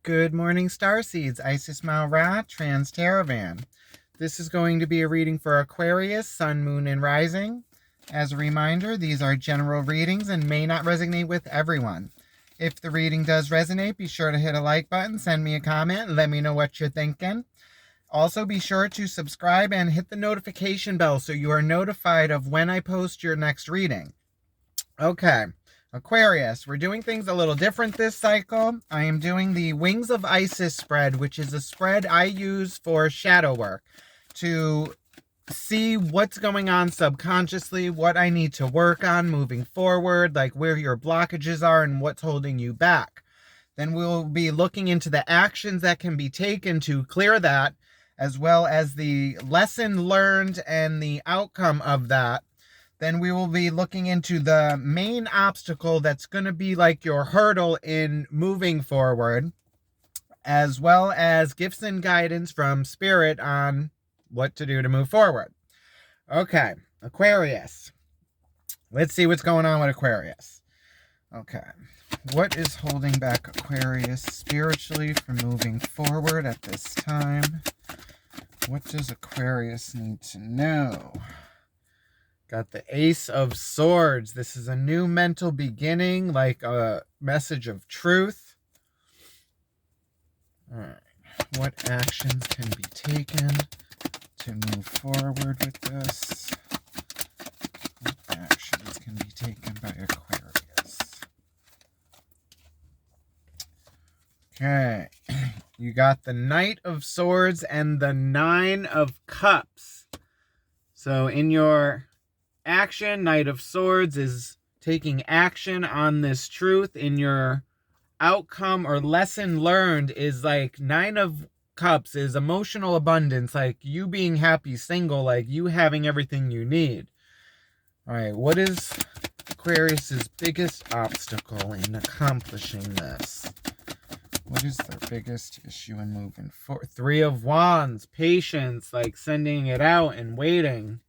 Good morning, Starseeds. Isis Malra, Trans Taravan. This is going to be a reading for Aquarius, Sun, Moon, and Rising. As a reminder, these are general readings and may not resonate with everyone. If the reading does resonate, be sure to hit a like button, send me a comment, and let me know what you're thinking. Also, be sure to subscribe and hit the notification bell so you are notified of when I post your next reading. Okay. Aquarius, we're doing things a little different this cycle. I am doing the Wings of Isis spread, which is a spread I use for shadow work to see what's going on subconsciously, what I need to work on moving forward, like where your blockages are and what's holding you back. Then we'll be looking into the actions that can be taken to clear that, as well as the lesson learned and the outcome of that. Then we will be looking into the main obstacle that's going to be like your hurdle in moving forward, as well as gifts and guidance from Spirit on what to do to move forward. Okay, Aquarius. Let's see what's going on with Aquarius. Okay, what is holding back Aquarius spiritually from moving forward at this time? What does Aquarius need to know? Got the Ace of Swords. This is a new mental beginning, like a message of truth. All right. What actions can be taken to move forward with this? What actions can be taken by Aquarius? Okay. You got the Knight of Swords and the Nine of Cups. So in your action, Knight of Swords is taking action on this truth. In your outcome or lesson learned is like Nine of Cups is emotional abundance, like you being happy single, like you having everything you need. All right, what is Aquarius's biggest obstacle in accomplishing this? What is their biggest issue in moving forward? Three of Wands, patience, like sending it out and waiting.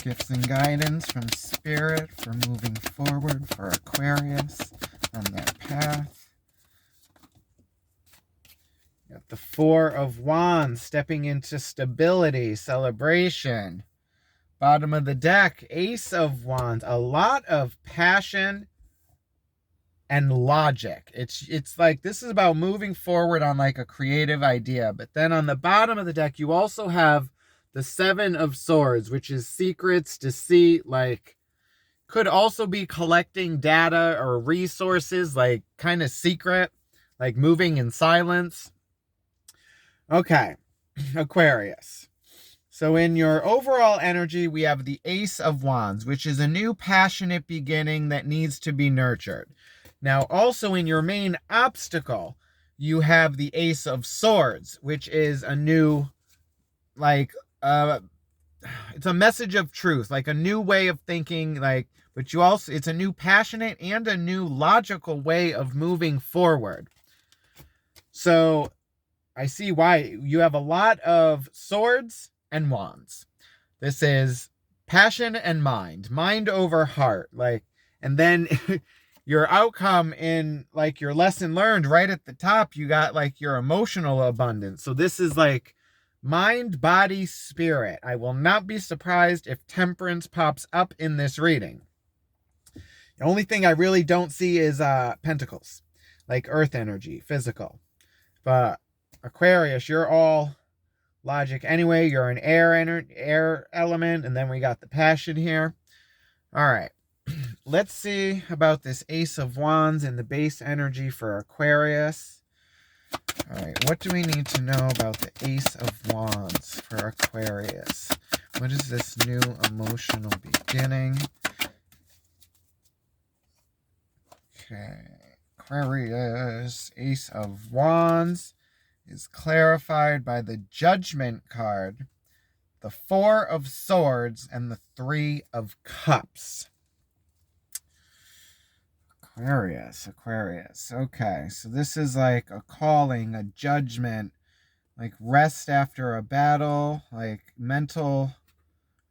Gifts and guidance from Spirit for moving forward for Aquarius on their path. Got the Four of Wands, stepping into stability, celebration. Bottom of the deck, Ace of Wands, a lot of passion and logic. It's like this is about moving forward on like a creative idea. But then on the bottom of the deck, you also have the Seven of Swords, which is secrets, deceit, like could also be collecting data or resources, like kind of secret, like moving in silence. Okay, Aquarius. So in your overall energy, we have the Ace of Wands, which is a new passionate beginning that needs to be nurtured. Now, also in your main obstacle, you have the Ace of Swords, which is a new, like, it's a message of truth, like a new way of thinking, like, but you also, it's a new passionate and a new logical way of moving forward. So I see why you have a lot of swords and wands. This is passion and mind over heart, like, and then your outcome in like your lesson learned right at the top, you got like your emotional abundance. So this is like mind, body, spirit. I will not be surprised if temperance pops up in this reading. The only thing I really don't see is pentacles, like earth energy, physical. But Aquarius, you're all logic anyway. You're an air element, and then we got the passion here. All right. Let's see about this Ace of Wands and the base energy for Aquarius. All right, what do we need to know about the Ace of Wands for Aquarius? What is this new emotional beginning? Okay, Aquarius, Ace of Wands is clarified by the Judgment card, the Four of Swords, and the Three of Cups. Aquarius. Okay, so this is like a calling, a judgment, like rest after a battle, like mental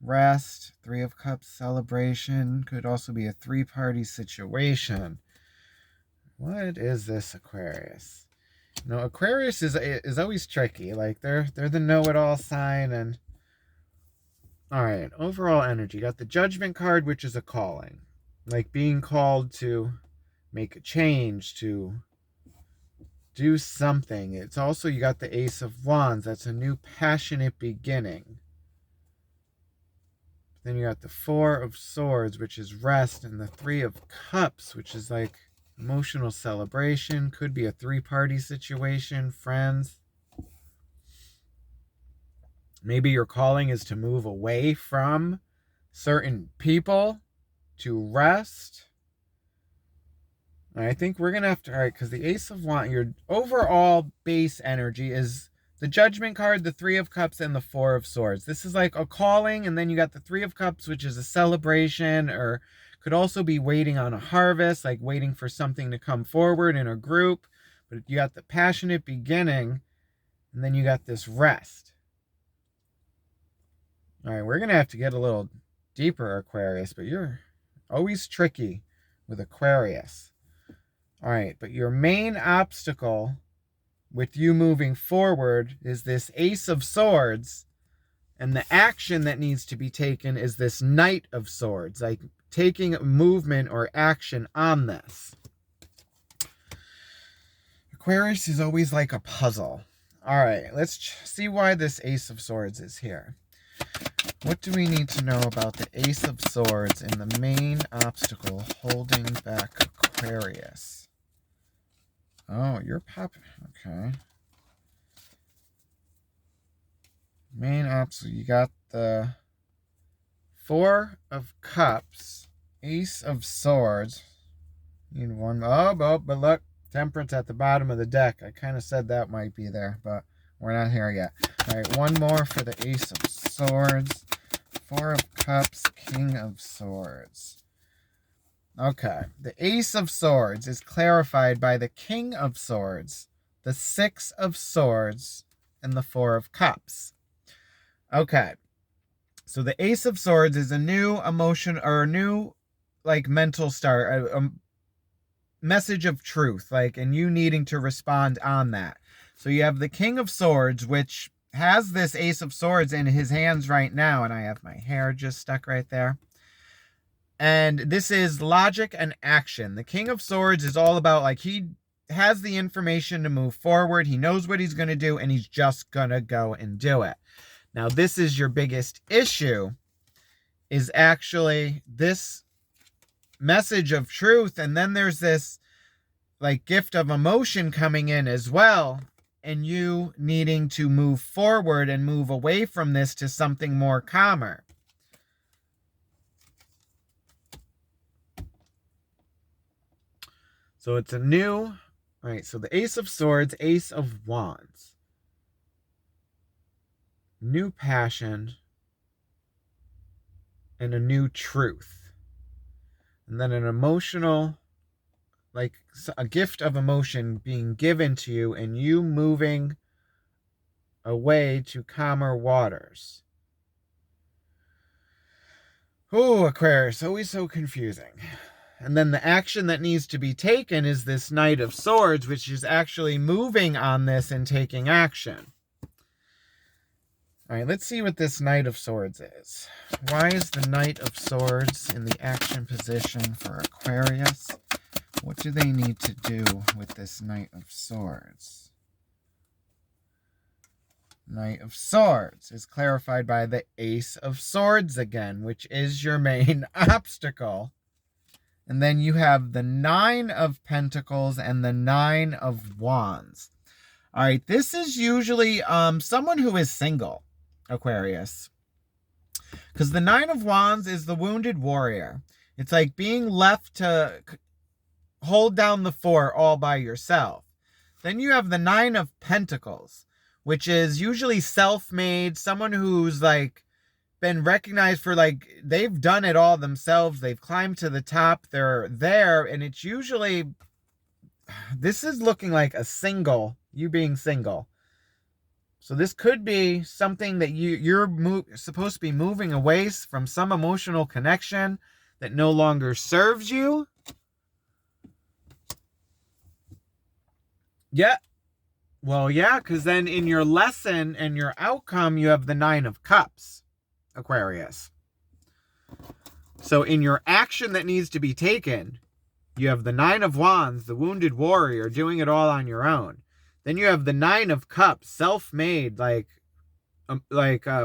rest. Three of Cups celebration. Could also be a three-party situation. What is this, Aquarius? You know, Aquarius is always tricky. Like they're the know-it-all sign. And all right, overall energy. You got the Judgment card, which is a calling, like being called to make a change, to do something. It's also, you got the Ace of Wands. That's a new passionate beginning. Then you got the Four of Swords, which is rest, and the Three of Cups, which is like emotional celebration. Could be a three-party situation, friends. Maybe your calling is to move away from certain people, to rest. And I think we're going to have to, all right, because the Ace of Wands, your overall base energy is the Judgment card, the Three of Cups, and the Four of Swords. This is like a calling, and then you got the Three of Cups, which is a celebration, or could also be waiting on a harvest, like waiting for something to come forward in a group. But you got the passionate beginning, and then you got this rest. All right, we're going to have to get a little deeper, Aquarius, but you're always tricky with Aquarius. All right, but your main obstacle with you moving forward is this Ace of Swords, and the action that needs to be taken is this Knight of Swords, like taking movement or action on this. Aquarius is always like a puzzle. All right, let's see why this Ace of Swords is here. What do we need to know about the Ace of Swords and the main obstacle holding back Aquarius? Oh, you're popping. Okay. Main obstacle. You got the Four of Cups, Ace of Swords. Need one. Oh, but look. Temperance at the bottom of the deck. I kind of said that might be there, but we're not here yet. All right, one more for the Ace of Swords. Four of Cups, King of Swords. Okay, the Ace of Swords is clarified by the King of Swords, the Six of Swords, and the Four of Cups. Okay, so the Ace of Swords is a new emotion, or a new, like, mental start, a message of truth, like, and you needing to respond on that. So you have the King of Swords, which has this Ace of Swords in his hands right now, and I have my hair just stuck right there. And this is logic and action. The King of Swords is all about, like, he has the information to move forward. He knows what he's going to do, and he's just going to go and do it. Now, this is your biggest issue, is actually this message of truth, and then there's this, like, gift of emotion coming in as well, and you needing to move forward and move away from this to something more calmer. So it's a new, all right, so the Ace of Swords, Ace of Wands. New passion and a new truth. And then an emotional, like a gift of emotion being given to you, and you moving away to calmer waters. Oh, Aquarius, always so confusing. And then the action that needs to be taken is this Knight of Swords, which is actually moving on this and taking action. All right, let's see what this Knight of Swords is. Why is the Knight of Swords in the action position for Aquarius? What do they need to do with this Knight of Swords? Knight of Swords is clarified by the Ace of Swords again, which is your main obstacle. And then you have the Nine of Pentacles and the Nine of Wands. All right, this is usually someone who is single, Aquarius. Because the Nine of Wands is the wounded warrior. It's like being left to hold down the fort all by yourself. Then you have the Nine of Pentacles, which is usually self-made, someone who's like been recognized for, like, they've done it all themselves. They've climbed to the top. They're there. And it's usually, this is looking like a single, you being single. So this could be something that you're supposed to be moving away from, some emotional connection that no longer serves you. Yeah. Well, yeah, because then in your lesson and your outcome, you have the Nine of Cups, Aquarius. So in your action that needs to be taken, you have the Nine of Wands, the wounded warrior, doing it all on your own. Then you have the Nine of Cups, self-made,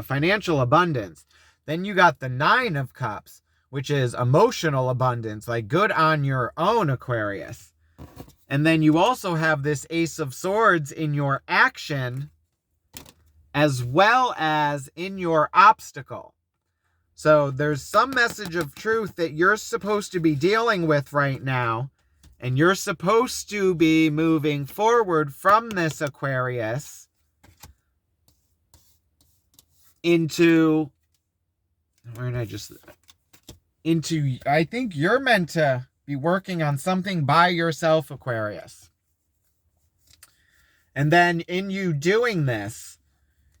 financial abundance. Then you got the Nine of Cups, which is emotional abundance, like good on your own, Aquarius. And then you also have this Ace of Swords in your action as well as in your obstacle. So there's some message of truth that you're supposed to be dealing with right now, and you're supposed to be moving forward from this, Aquarius, into, I think you're meant to be working on something by yourself, Aquarius. And then in you doing this,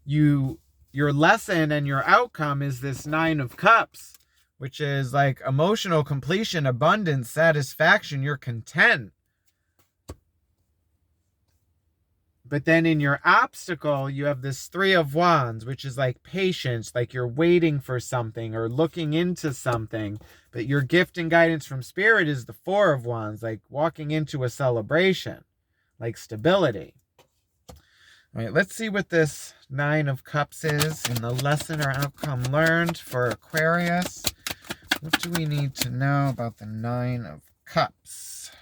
your lesson and your outcome is this Nine of Cups, which is like emotional completion, abundance, satisfaction. You're content. But then in your obstacle, you have this Three of Wands, which is like patience, like you're waiting for something or looking into something. But your gift and guidance from Spirit is the Four of Wands, like walking into a celebration, like stability. All right, let's see what this Nine of Cups is in the lesson or outcome learned for Aquarius. What do we need to know about the Nine of Cups?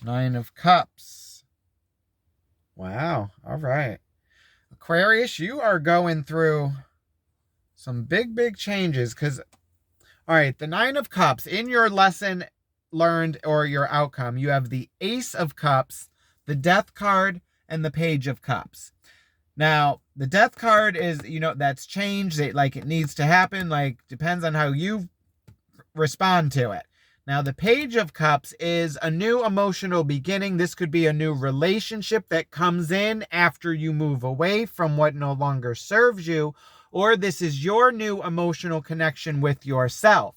Nine of Cups. Wow, all right. Aquarius, you are going through some big changes because, all right, the Nine of Cups, in your lesson learned or your outcome, you have the Ace of Cups, the Death card, and the Page of Cups. Now, the Death card is, that's changed. It needs to happen. Depends on how you respond to it. Now, the Page of Cups is a new emotional beginning. This could be a new relationship that comes in after you move away from what no longer serves you, or this is your new emotional connection with yourself.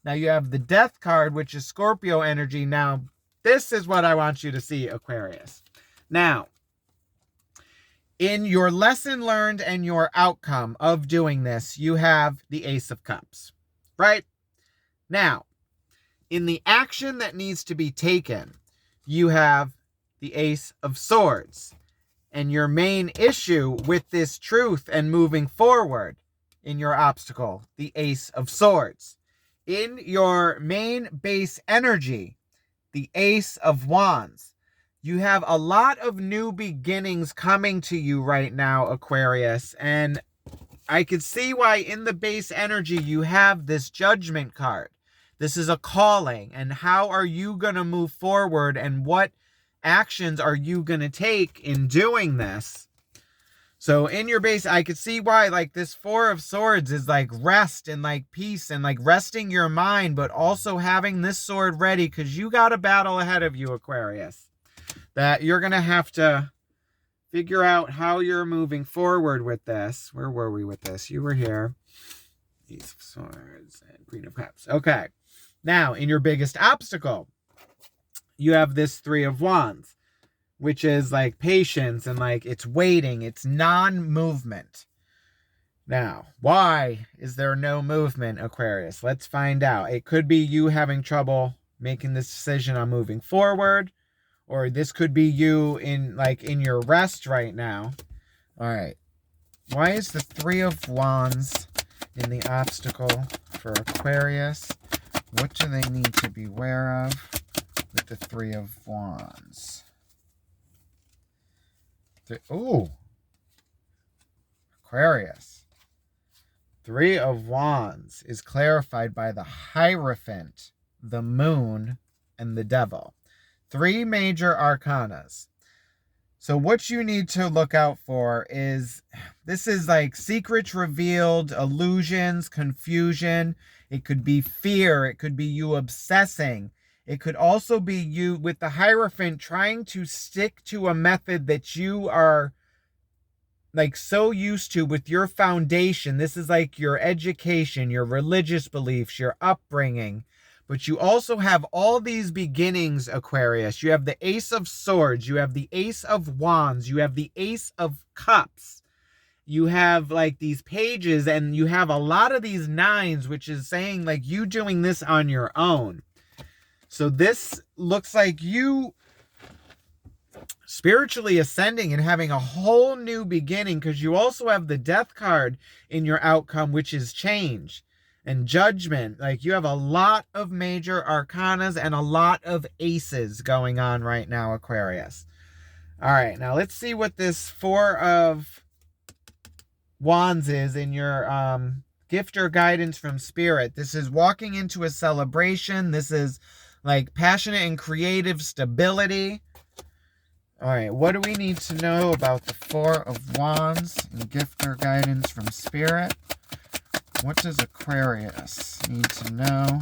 Now, you have the Death card, which is Scorpio energy. Now, this is what I want you to see, Aquarius. Now, in your lesson learned and your outcome of doing this, you have the Ace of Cups, right? Now, in the action that needs to be taken, you have the Ace of Swords. And your main issue with this truth and moving forward in your obstacle, the Ace of Swords. In your main base energy, the Ace of Wands. You have a lot of new beginnings coming to you right now, Aquarius. And I could see why in the base energy you have this Judgment card. This is a calling. And how are you going to move forward? And what actions are you going to take in doing this? So in your base, I could see why this Four of Swords is rest and peace and resting your mind, but also having this sword ready because you got a battle ahead of you, Aquarius, that you're going to have to figure out how you're moving forward with this. Where were we with this? You were here. Ace of Swords and Queen of Cups. Okay. Now, in your biggest obstacle, you have this Three of Wands, which is patience and it's waiting. It's non-movement. Now, why is there no movement, Aquarius? Let's find out. It could be you having trouble making this decision on moving forward. Or this could be you in your rest right now. All right. Why is the Three of Wands in the obstacle for Aquarius? What do they need to be aware of with the Three of Wands? Aquarius. Three of Wands is clarified by the Hierophant, the Moon, and the Devil. Three major arcanas. So what you need to look out for is, this is secrets revealed, illusions, confusion. It could be fear. It could be you obsessing. It could also be you with the Hierophant trying to stick to a method that you are so used to with your foundation. This is your education, your religious beliefs, your upbringing. But you also have all these beginnings, Aquarius. You have the Ace of Swords. You have the Ace of Wands. You have the Ace of Cups. You have like these pages, and you have a lot of these nines, which is saying like you doing this on your own. So this looks like you spiritually ascending and having a whole new beginning, because you also have the Death card in your outcome, which is change and judgment. Like you have a lot of major arcanas and a lot of aces going on right now, Aquarius. All right, now let's see what this Four of Wands is in your gift or guidance from Spirit. This is walking into a celebration. This is like passionate and creative stability. All right, what do we need to know about the Four of Wands and gift or guidance from Spirit? What does Aquarius need to know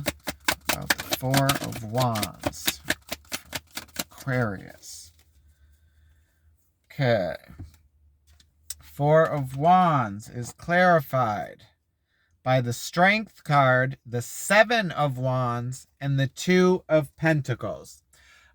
about the Four of Wands? Aquarius. Okay. Four of Wands is clarified by the Strength card, the Seven of Wands, and the Two of Pentacles.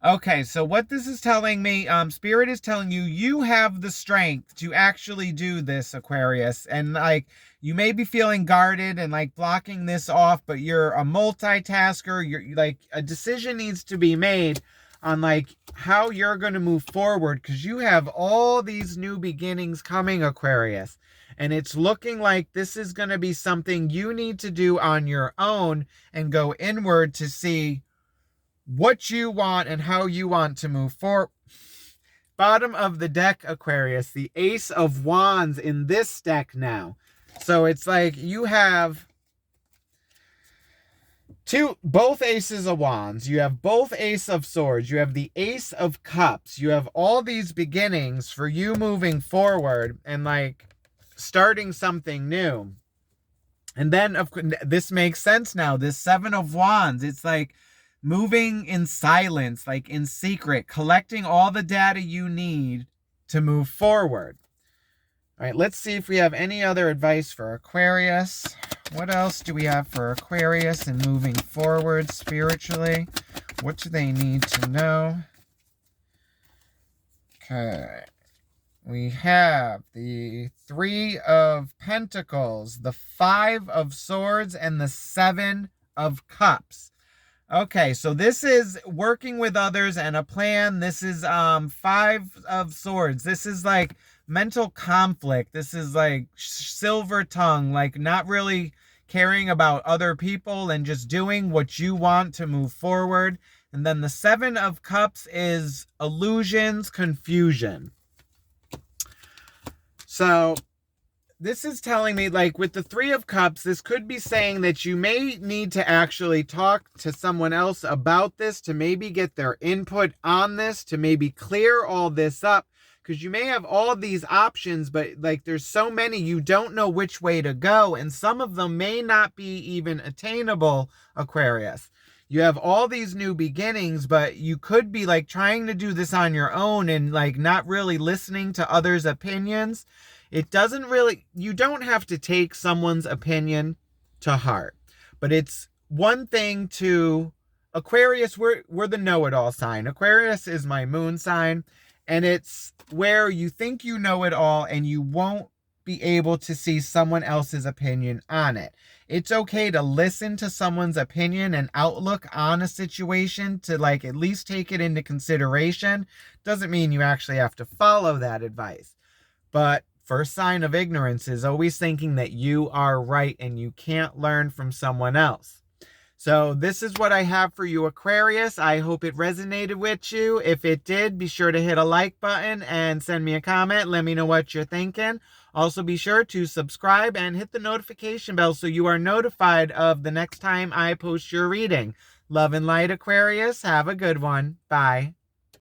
Okay, so what this is telling me, Spirit is telling you, you have the strength to actually do this, Aquarius. And like, you may be feeling guarded and like blocking this off, but you're a multitasker. You're like, a decision needs to be made on like how you're going to move forward, because you have all these new beginnings coming, Aquarius. And it's looking like this is going to be something you need to do on your own and go inward to see what you want and how you want to move forward. Bottom of the deck, Aquarius, the Ace of Wands in this deck now. So it's like you have both Aces of Wands. You have both Ace of Swords. You have the Ace of Cups. You have all these beginnings for you moving forward and like starting something new. And then of course, this makes sense now. This Seven of Wands, it's like moving in silence, like in secret, collecting all the data you need to move forward. All right, let's see if we have any other advice for Aquarius. What else do we have for Aquarius in moving forward spiritually? What do they need to know? Okay. We have the Three of Pentacles, the Five of Swords, and the Seven of Cups. Okay, so this is working with others and a plan. This is Five of Swords. This is like mental conflict. This is like silver tongue, like not really caring about other people and just doing what you want to move forward. And then the Seven of Cups is illusions, confusion. So this is telling me, like with the Three of Cups, this could be saying that you may need to actually talk to someone else about this, to maybe get their input on this, to maybe clear all this up, because you may have all these options, but like there's so many, you don't know which way to go, and some of them may not be even attainable, Aquarius. You have all these new beginnings, but you could be like trying to do this on your own and like not really listening to others' opinions. It doesn't really, you don't have to take someone's opinion to heart, but it's one thing to, Aquarius, we're the know-it-all sign. Aquarius is my moon sign, and it's where you think you know it all and you won't be able to see someone else's opinion on it. It's okay to listen to someone's opinion and outlook on a situation, to like at least take it into consideration. Doesn't mean you actually have to follow that advice. But first sign of ignorance is always thinking that you are right and you can't learn from someone else. So this is what I have for you, Aquarius. I hope it resonated with you. If it did, be sure to hit a like button and send me a comment. Let me know what you're thinking. Also, be sure to subscribe and hit the notification bell so you are notified of the next time I post your reading. Love and light, Aquarius. Have a good one. Bye.